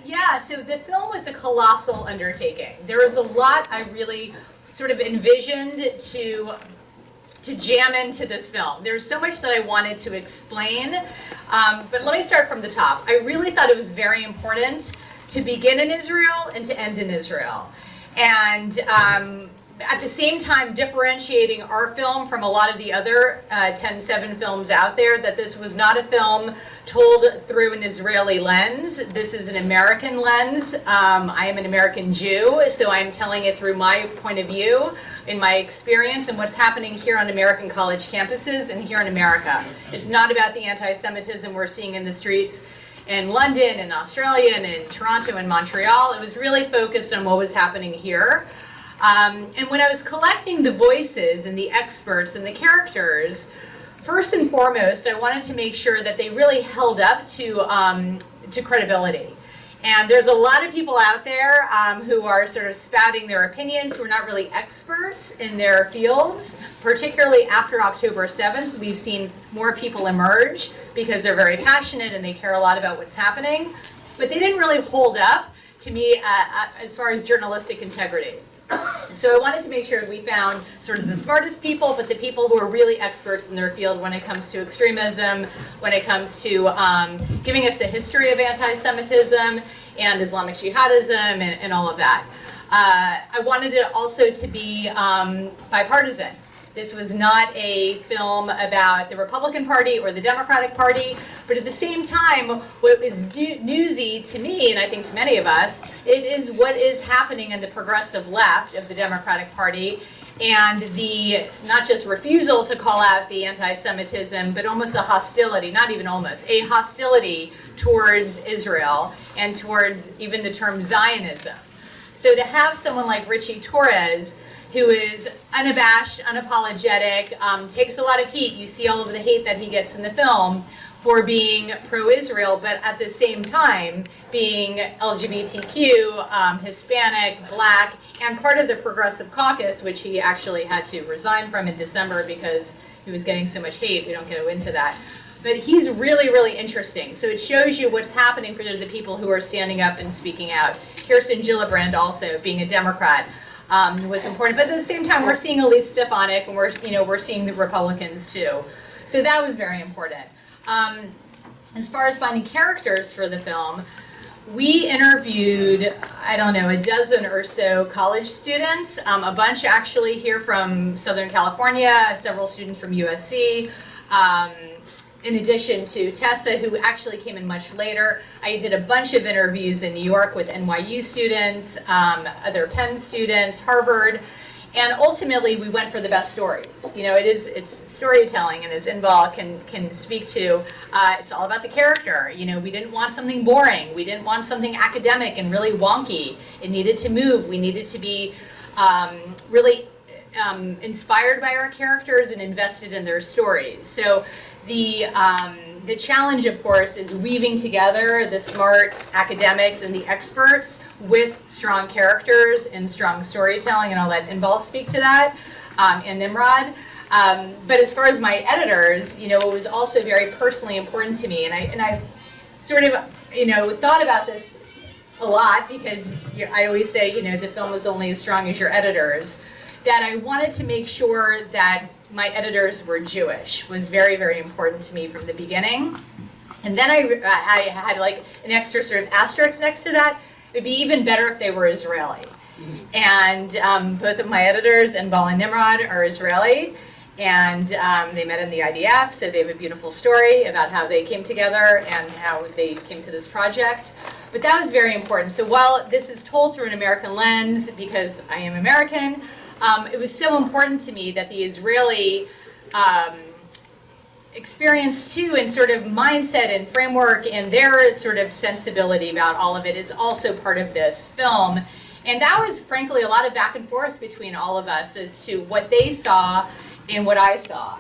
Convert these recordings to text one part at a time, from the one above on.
Yeah, so the film was a colossal undertaking. There was a lot I really sort of envisioned to jam into this film. There's so much that I wanted to explain, but let me start from the top. I really thought it was very important to begin in Israel and to end in Israel. And at the same time differentiating our film from a lot of the other 10/7 films out there, that this was not a film told through an Israeli lens. This is an American lens. I am an American Jew, so I'm telling it through my point of view, in my experience, and what's happening here on American college campuses and here in America. It's not about the anti-Semitism we're seeing in the streets in London and Australia and in Toronto and Montreal. It was really focused on what was happening here. And when I was collecting the voices and the experts and the characters, first and foremost, I wanted to make sure that they really held up to credibility. And there's a lot of people out there who are sort of spouting their opinions, who are not really experts in their fields. Particularly after October 7th, we've seen more people emerge because they're very passionate and they care a lot about what's happening. But they didn't really hold up to me as far as journalistic integrity. So I wanted to make sure we found sort of the smartest people, but the people who are really experts in their field when it comes to extremism, when it comes to giving us a history of anti-Semitism and Islamic jihadism and all of that. I wanted it also to be bipartisan. This was not a film about the Republican Party or the Democratic Party, but at the same time, what is newsy to me, and I think to many of us, it is what is happening in the progressive left of the Democratic Party, and the, not just refusal to call out the anti-Semitism, but almost a hostility, not even almost, a hostility towards Israel and towards even the term Zionism. So to have someone like Richie Torres, who is unabashed, unapologetic, takes a lot of heat. You see all of the hate that he gets in the film for being pro-Israel, but at the same time being LGBTQ, Hispanic, Black, and part of the Progressive Caucus, which he actually had to resign from in December because he was getting so much hate. We don't go into that. But he's really, really interesting. So it shows you what's happening for the people who are standing up and speaking out. Kirsten Gillibrand also, being a Democrat, was important. But at the same time, we're seeing Elise Stefanik, and we're seeing the Republicans too. So that was very important. As far as finding characters for the film, we interviewed, I don't know, a dozen or so college students, a bunch actually here from Southern California, several students from USC, in addition to Tessa, who actually came in much later. I did a bunch of interviews in New York with NYU students, other Penn students, Harvard, and ultimately we went for the best stories. You know, it's storytelling, and as Inbal can speak to, it's all about the character. You know, we didn't want something boring. We didn't want something academic and really wonky. It needed to move. We needed to be really inspired by our characters and invested in their stories. So the challenge, of course, is weaving together the smart academics and the experts with strong characters and strong storytelling, and I'll let Inbal speak to that, and Nimrod. But as far as my editors, you know, it was also very personally important to me, and I sort of, you know, thought about this a lot because I always say, you know, the film is only as strong as your editors, that I wanted to make sure that my editors were Jewish was very, very important to me from the beginning. And then I had like an extra sort of asterisk next to that. It would be even better if they were Israeli. And both of my editors, Inbal and Nimrod, are Israeli. And they met in the IDF, so they have a beautiful story about how they came together and how they came to this project. But that was very important. So while this is told through an American lens, because I am American, it was so important to me that the Israeli experience too, and sort of mindset and framework and their sort of sensibility about all of it is also part of this film. And that was frankly a lot of back and forth between all of us as to what they saw and what I saw.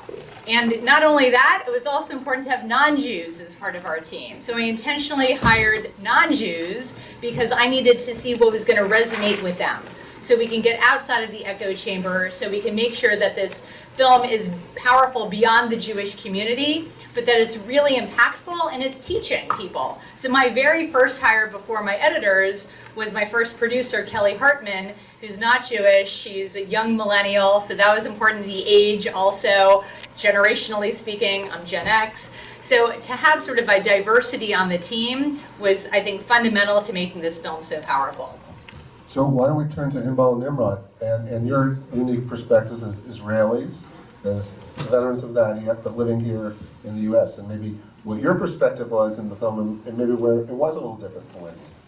And not only that, it was also important to have non-Jews as part of our team. So I intentionally hired non-Jews because I needed to see what was going to resonate with them, so we can get outside of the echo chamber, so we can make sure that this film is powerful beyond the Jewish community, but that it's really impactful and it's teaching people. So my very first hire before my editors was my first producer, Kelly Hartman, who's not Jewish. She's a young millennial, so that was important. The age also, generationally speaking, I'm Gen X. So to have sort of a diversity on the team was, I think, fundamental to making this film so powerful. So why don't we turn to Inbal and Nimrod and your unique perspectives as Israelis, as veterans of the IDF, but living here in the U.S., and maybe what your perspective was in the film and maybe where it was a little different from Wendy's.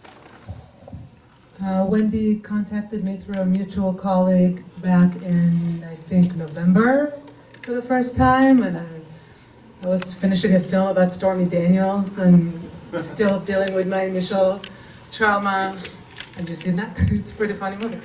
Wendy contacted me through a mutual colleague back in, I think, November for the first time, and I was finishing a film about Stormy Daniels and still dealing with my initial trauma. Have you seen that? It's a pretty funny movie.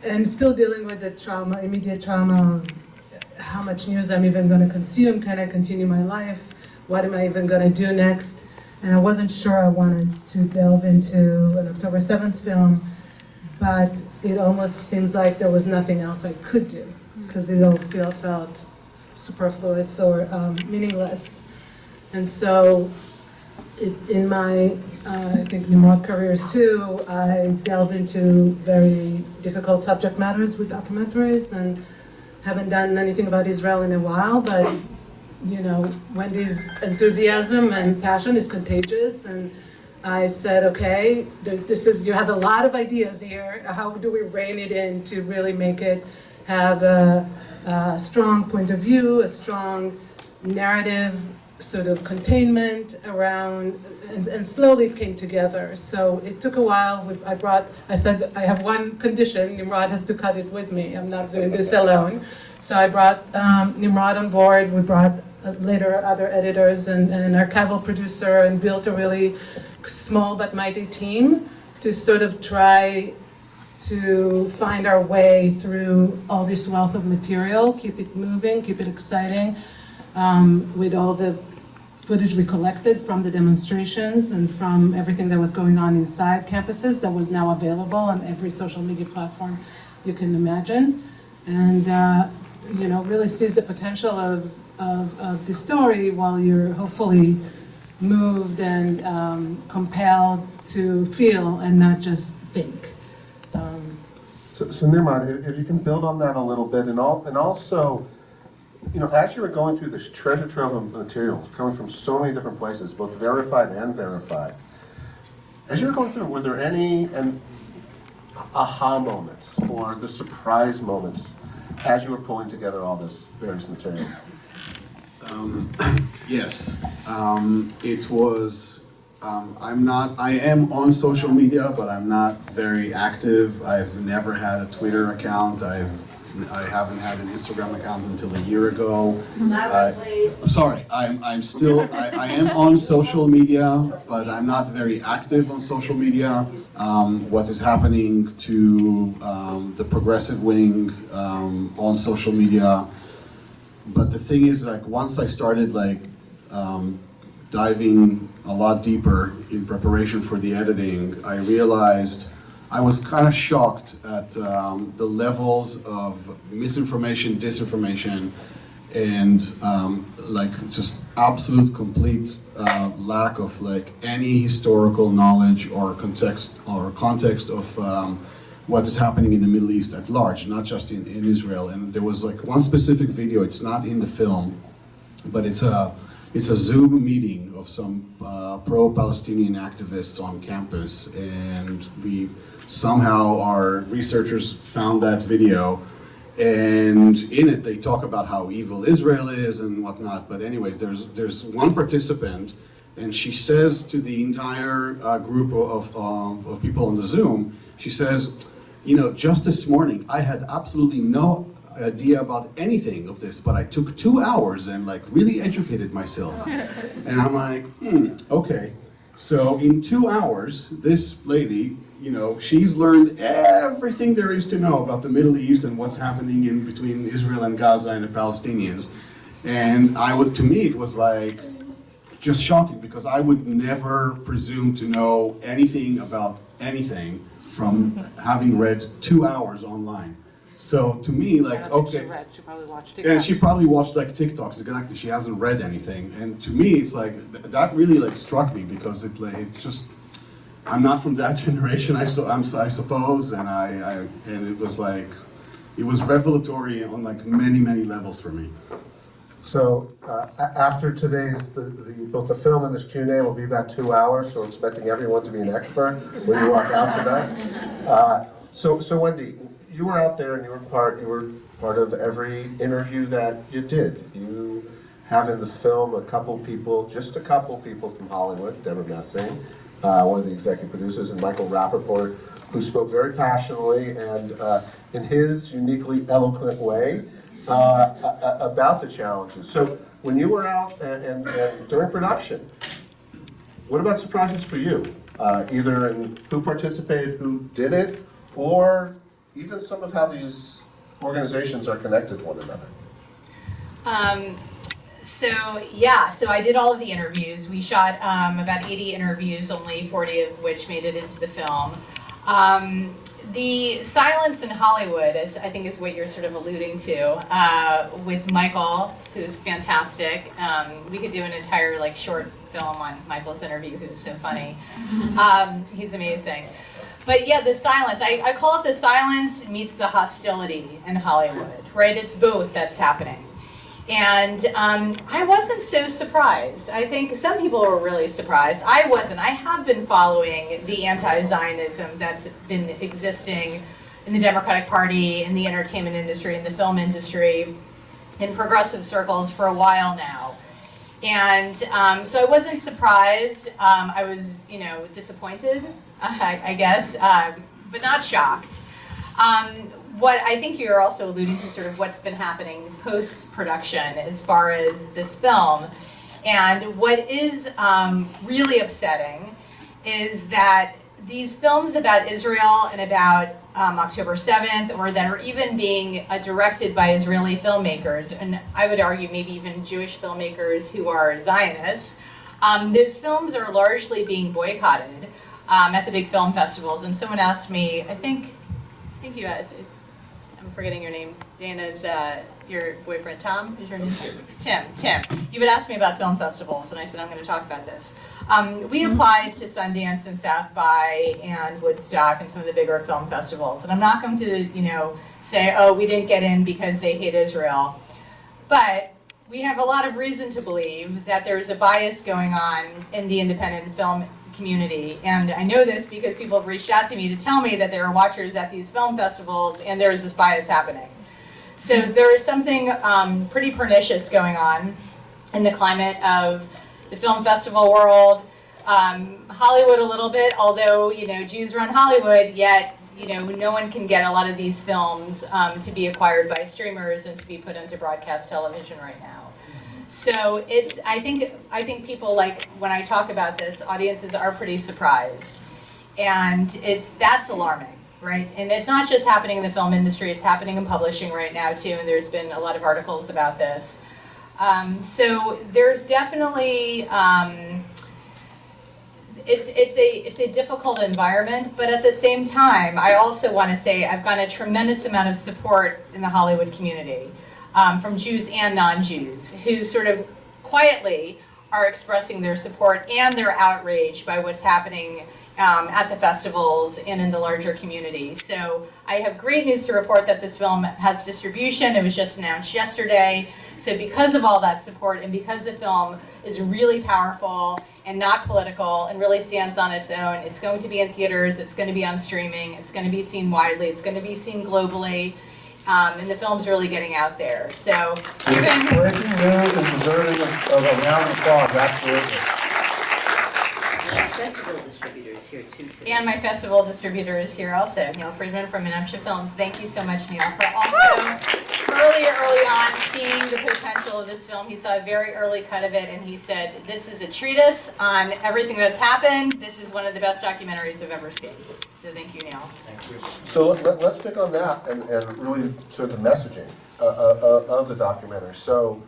And still dealing with the trauma, immediate trauma of how much news I'm even going to consume. Can I continue my life? What am I even going to do next? And I wasn't sure I wanted to delve into an October 7th film, but it almost seems like there was nothing else I could do, because it all felt superfluous or meaningless. And so in my, I think, Nimrod careers too, I delved into very difficult subject matters with documentaries, and haven't done anything about Israel in a while, but you know, Wendy's enthusiasm and passion is contagious, and I said, okay, this is, you have a lot of ideas here. How do we rein it in to really make it have a strong point of view, a strong narrative, sort of containment around, and slowly it came together. So it took a while. I said, I have one condition, Nimrod has to cut it with me. I'm not doing this alone. So I brought Nimrod on board. We brought later other editors and an archival producer, and built a really small but mighty team to sort of try to find our way through all this wealth of material, keep it moving, keep it exciting, with all the footage we collected from the demonstrations and from everything that was going on inside campuses that was now available on every social media platform you can imagine. And you know, really seize the potential of the story while you're hopefully moved and compelled to feel and not just think. So Nimrod, if you can build on that a little bit, and also, you know, as you were going through this treasure trove of materials coming from so many different places, both verified and unverified, as you were going through, were there any aha moments or the surprise moments as you were pulling together all this various material? Yes, it was. I am on social media, but I'm not very active. I've never had a Twitter account. I haven't had an Instagram account until a year ago. Sorry, I'm still. I am on social media, but I'm not very active on social media. What is happening to the progressive wing on social media? But the thing is, like, once I started diving a lot deeper in preparation for the editing, I realized I was kind of shocked at the levels of misinformation, disinformation, and just absolute complete lack of any historical knowledge or context of what is happening in the Middle East at large, not just in Israel. And there was one specific video, it's not in the film, but it's a Zoom meeting of some pro-Palestinian activists on campus, and our researchers found that video, and in it they talk about how evil Israel is and whatnot. But anyways, there's one participant, and she says to the entire group of people on the Zoom, she says, you know, just this morning I had absolutely no idea about anything of this, but I took 2 hours and really educated myself. And I'm like, okay. So in 2 hours, this lady, you know, she's learned everything there is to know about the Middle East and what's happening in between Israel and Gaza and the Palestinians. And to me, it was just shocking, because I would never presume to know anything about anything from having read 2 hours online. So to me, like, I don't think okay. she read, she probably watched TikToks. And she probably watched like TikToks, exactly. She hasn't read anything. And to me, it's like, that really like struck me because it just, I'm not from that generation, I suppose, and and it was like, it was revelatory on like many, many levels for me. So after today's, both the film and this Q&A will be about 2 hours, so expecting everyone to be an expert when you walk out tonight. So Wendy, you were out there and you were part of every interview that you did. You have in the film just a couple people from Hollywood, Deborah Messing, one of the executive producers, and Michael Rappaport, who spoke very passionately and in his uniquely eloquent way about the challenges. So when you were out and during production, what about surprises for you? Either in who participated, who did it, or even some of how these organizations are connected to one another? So I did all of the interviews. We shot about 80 interviews, only 40 of which made it into the film. The silence in Hollywood, I think is what you're sort of alluding to, with Michael, who's fantastic. We could do an entire like short film on Michael's interview, who's so funny. He's amazing. But yeah, the silence, I call it the silence meets the hostility in Hollywood, right? It's both that's happening. And I wasn't so surprised. I think some people were really surprised. I wasn't. I have been following the anti-Zionism that's been existing in the Democratic Party, in the entertainment industry, in the film industry, in progressive circles for a while now. And so I wasn't surprised. I was, disappointed, I guess, but not shocked. What I think you're also alluding to sort of what's been happening post-production as far as this film. And what is really upsetting is that these films about Israel and about October 7th, or that are even being directed by Israeli filmmakers, and I would argue maybe even Jewish filmmakers who are Zionists, those films are largely being boycotted at the big film festivals. And someone asked me, I think you guys, I'm forgetting your name, Dana's, your boyfriend, Tom, is your name? Tim. You would ask me about film festivals, and I said, I'm going to talk about this. We applied to Sundance and South by and Woodstock and some of the bigger film festivals. And I'm not going to, say, oh, we didn't get in because they hate Israel. But we have a lot of reason to believe that there's a bias going on in the independent film community. And I know this because people have reached out to me to tell me that there are watchers at these film festivals and there's this bias happening. So there is something pretty pernicious going on in the climate of the film festival world. Hollywood a little bit, although, Jews run Hollywood, yet, no one can get a lot of these films to be acquired by streamers and to be put into broadcast television right now. So I think people, like, when I talk about this, audiences are pretty surprised. And that's alarming, right? And it's not just happening in the film industry, it's happening in publishing right now too, and there's been a lot of articles about this. So there's definitely, it's a difficult environment, but at the same time, I also want to say I've gotten a tremendous amount of support in the Hollywood community. From Jews and non-Jews, who sort of quietly are expressing their support and their outrage by what's happening at the festivals and in the larger community. So I have great news to report that this film has distribution. It was just announced yesterday. So because of all that support and because the film is really powerful and not political and really stands on its own, it's going to be in theaters, it's going to be on streaming, it's going to be seen widely, it's going to be seen globally. And the film's really getting out there. So Breaking news and deserving of a round of applause, absolutely. Festival distributors here too today. And my festival distributor is here also, Neil Friedman from Menumsha Films. Thank you so much, Neil, for also early on seeing the potential of this film. He saw a very early cut of it, and he said, this is a treatise on everything that's happened. This is one of the best documentaries I've ever seen. So thank you, Neil. Thank you. So let's pick on that and really sort of the messaging of the documentary. So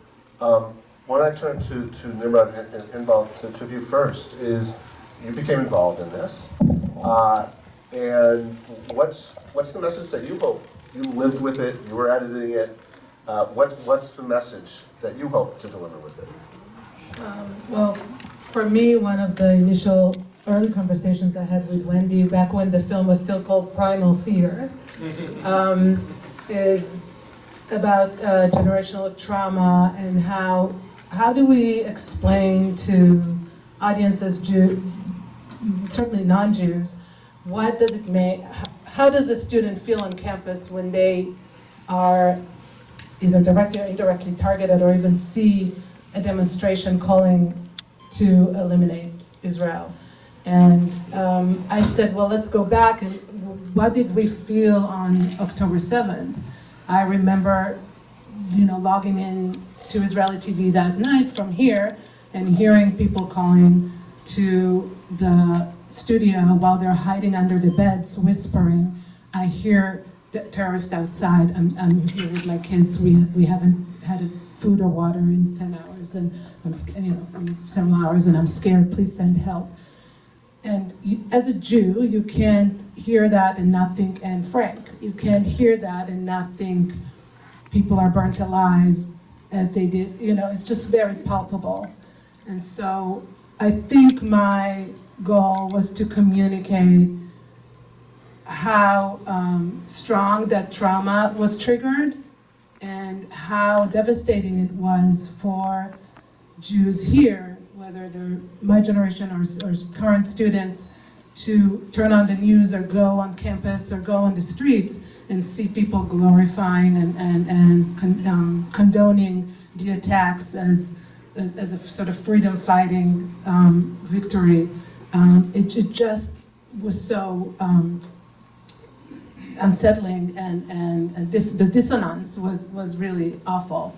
when I turn to Nimrod and Inbal to you first, is you became involved in this, and what's the message that you hope you lived with it, you were editing it. What's the message that you hope to deliver with it? Well, for me, one of the initial early conversations I had with Wendy, back when the film was still called Primal Fear, is about generational trauma and how do we explain to audiences, certainly non-Jews, what does it make, how does a student feel on campus when they are either directly or indirectly targeted or even see a demonstration calling to eliminate Israel. And I said, well, let's go back and what did we feel on October 7th? I remember, logging in to Israeli TV that night from here and hearing people calling to the studio while they're hiding under the beds, whispering, I hear the terrorists outside, I'm here with my kids, we haven't had food or water in 10 hours, and several hours, and I'm scared, please send help. And as a Jew, you can't hear that and not think Anne Frank. You can't hear that and not think people are burnt alive as they did. It's just very palpable. And so I think my goal was to communicate how strong that trauma was triggered and how devastating it was for Jews here, whether they're my generation or current students, to turn on the news or go on campus or go on the streets and see people glorifying and condoning the attacks as a sort of freedom-fighting victory. It just was so unsettling, and the dissonance was really awful.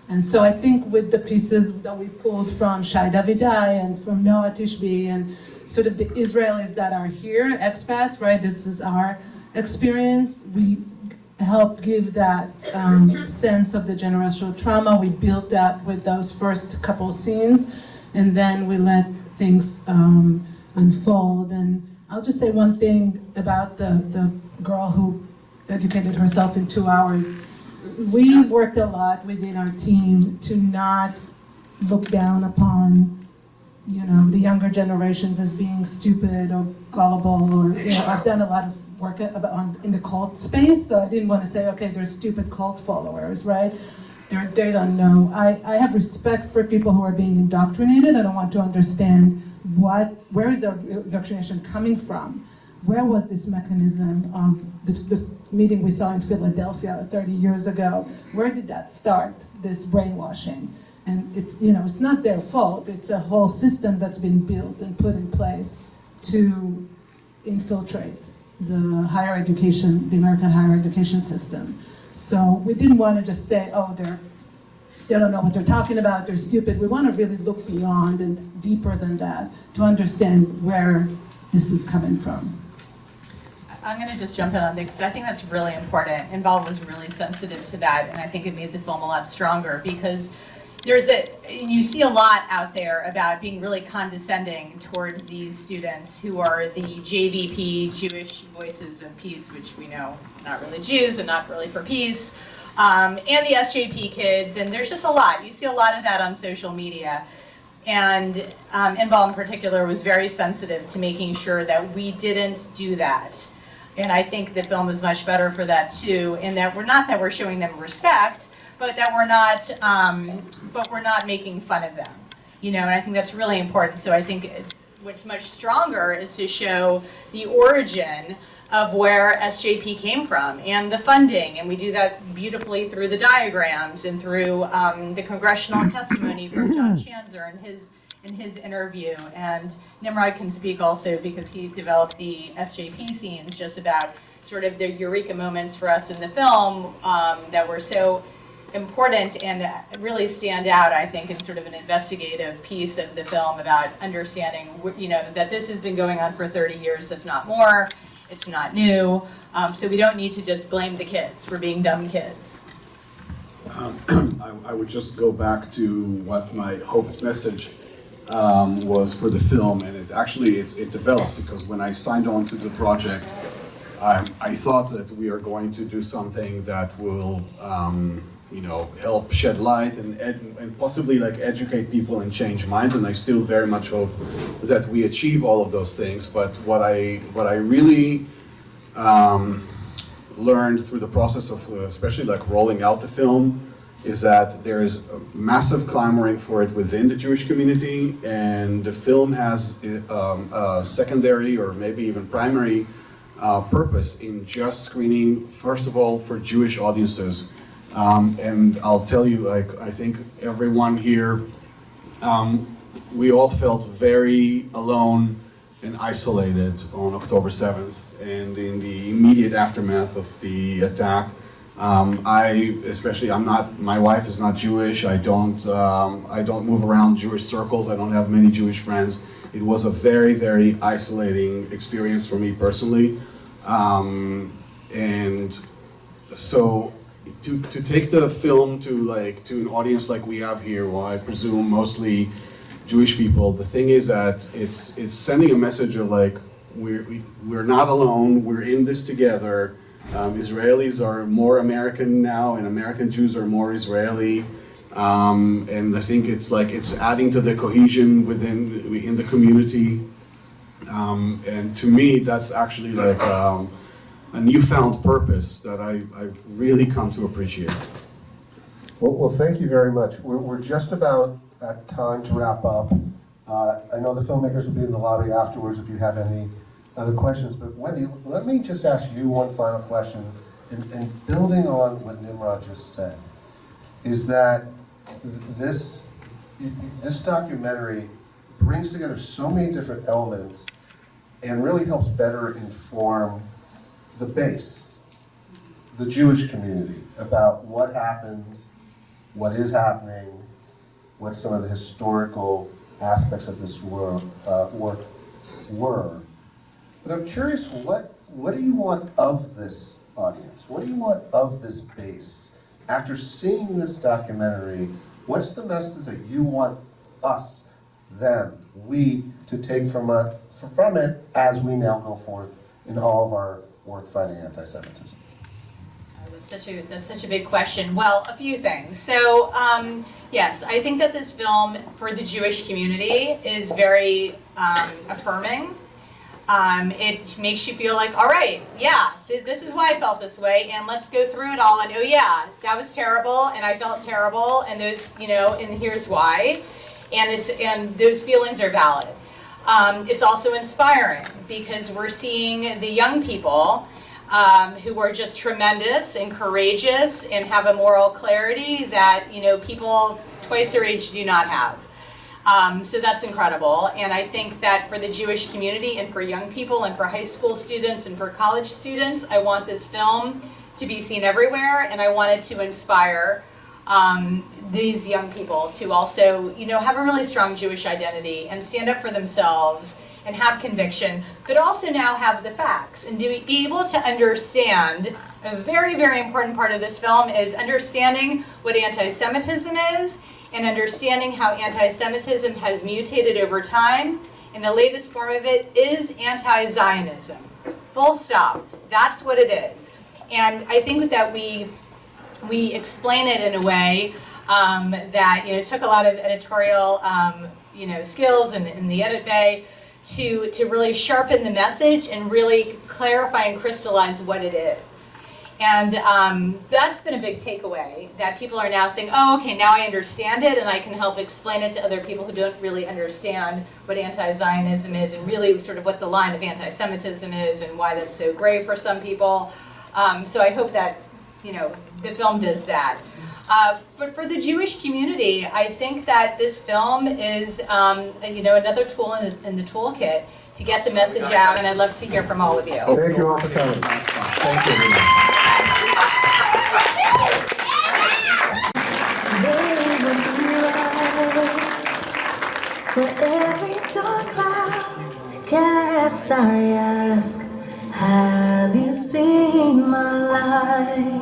And so I think with the pieces that we pulled from Shai Davidai and from Noah Tishby and sort of the Israelis that are here, expats, right? This is our experience. We help give that sense of the generational trauma. We built that with those first couple scenes, and then we let things unfold. And I'll just say one thing about the girl who educated herself in 2 hours. We worked a lot within our team to not look down upon, the younger generations as being stupid or gullible, or, I've done a lot of work in the cult space, so I didn't want to say, okay, they're stupid cult followers, right? They don't know. I have respect for people who are being indoctrinated. I don't want to understand where is the indoctrination coming from? Where was this mechanism of the meeting we saw in Philadelphia 30 years ago? Where did that start, this brainwashing? And it's not their fault. It's a whole system that's been built and put in place to infiltrate the higher education, the American higher education system. So we didn't want to just say, oh, they don't know what they're talking about, they're stupid. We want to really look beyond and deeper than that to understand where this is coming from. I'm going to just jump in on this because I think that's really important. Inbal was really sensitive to that, and I think it made the film a lot stronger because you see a lot out there about being really condescending towards these students who are the JVP, Jewish Voices of Peace, which we know not really Jews and not really for peace, and the SJP kids, and there's just a lot. You see a lot of that on social media. And Inbal in particular was very sensitive to making sure that we didn't do that. And I think the film is much better for that too, in that we're showing them respect, but that we're not making fun of them. And I think that's really important. So I think what's much stronger is to show the origin of where SJP came from and the funding, and we do that beautifully through the diagrams and through the congressional testimony from John Chanzer in his interview. And Nimrod can speak also because he developed the SJP scenes, just about sort of the eureka moments for us in the film that were so important and really stand out, I think, in sort of an investigative piece of the film about understanding, that this has been going on for 30 years, if not more. It's not new, so we don't need to just blame the kids for being dumb kids. I would just go back to what my hope message was for the film, and it developed because when I signed on to the project, I thought that we are going to do something that will, help shed light and possibly like educate people and change minds. And I still very much hope that we achieve all of those things. But what I really learned through the process of especially like rolling out the film is that there is a massive clamoring for it within the Jewish community, and the film has a secondary or maybe even primary purpose in just screening, first of all, for Jewish audiences. And I'll tell you, like, I think everyone here, we all felt very alone and isolated on October 7th and in the immediate aftermath of the attack. My wife is not Jewish. I don't move around Jewish circles. I don't have many Jewish friends. It was a very, very isolating experience for me personally. And so to take the film to an audience like we have here, well, I presume mostly Jewish people, the thing is that it's sending a message of like, we're not alone, we're in this together. Israelis are more American now, and American Jews are more Israeli. And I think it's adding to the cohesion in the community. And to me, that's actually like a newfound purpose that I've really come to appreciate. Well, thank you very much. We're just about at time to wrap up. I know the filmmakers will be in the lobby afterwards if you have any other questions, but Wendy, let me just ask you one final question, and building on what Nimrod just said, is that this documentary brings together so many different elements and really helps better inform the base, the Jewish community, about what happened, what is happening, what some of the historical aspects of this work were. But I'm curious, what do you want of this audience? What do you want of this base? After seeing this documentary, what's the message that you want us, them, we, to take from it as we now go forth in all of our work fighting anti-Semitism? That's such a big question. Well, a few things. So, yes, I think that this film for the Jewish community is very affirming. It makes you feel like, all right, yeah, this is why I felt this way, and let's go through it all, and oh yeah, that was terrible, and I felt terrible, and those, and here's why, and those feelings are valid. It's also inspiring because we're seeing the young people who are just tremendous and courageous and have a moral clarity that people twice their age do not have. So that's incredible, and I think that for the Jewish community and for young people and for high school students and for college students, I want this film to be seen everywhere, and I want it to inspire these young people to also, have a really strong Jewish identity and stand up for themselves and have conviction, but also now have the facts and to be able to understand. A very, very important part of this film is understanding what anti-Semitism is and understanding how anti-Semitism has mutated over time, and the latest form of it is anti-Zionism. Full stop. That's what it is. And I think that we explain it in a way that took a lot of editorial skills in the edit bay to really sharpen the message and really clarify and crystallize what it is. And that's been a big takeaway, that people are now saying, oh, okay, now I understand it, and I can help explain it to other people who don't really understand what anti-Zionism is and really sort of what the line of anti-Semitism is and why that's so grave for some people. So I hope that, the film does that. But for the Jewish community, I think that this film is, another tool in the toolkit to get the message out, and I'd love to hear from all of you. Thank you all for coming. Thank you, everyone. For every dark cloud cast, I ask, have you seen my light?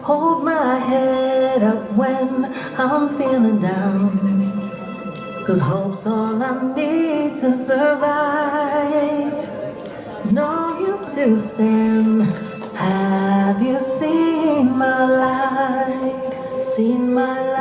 Hold my head up when I'm feeling down, 'cause hope's all I need to survive. No, you to stand. Have you seen my light? Seen my light?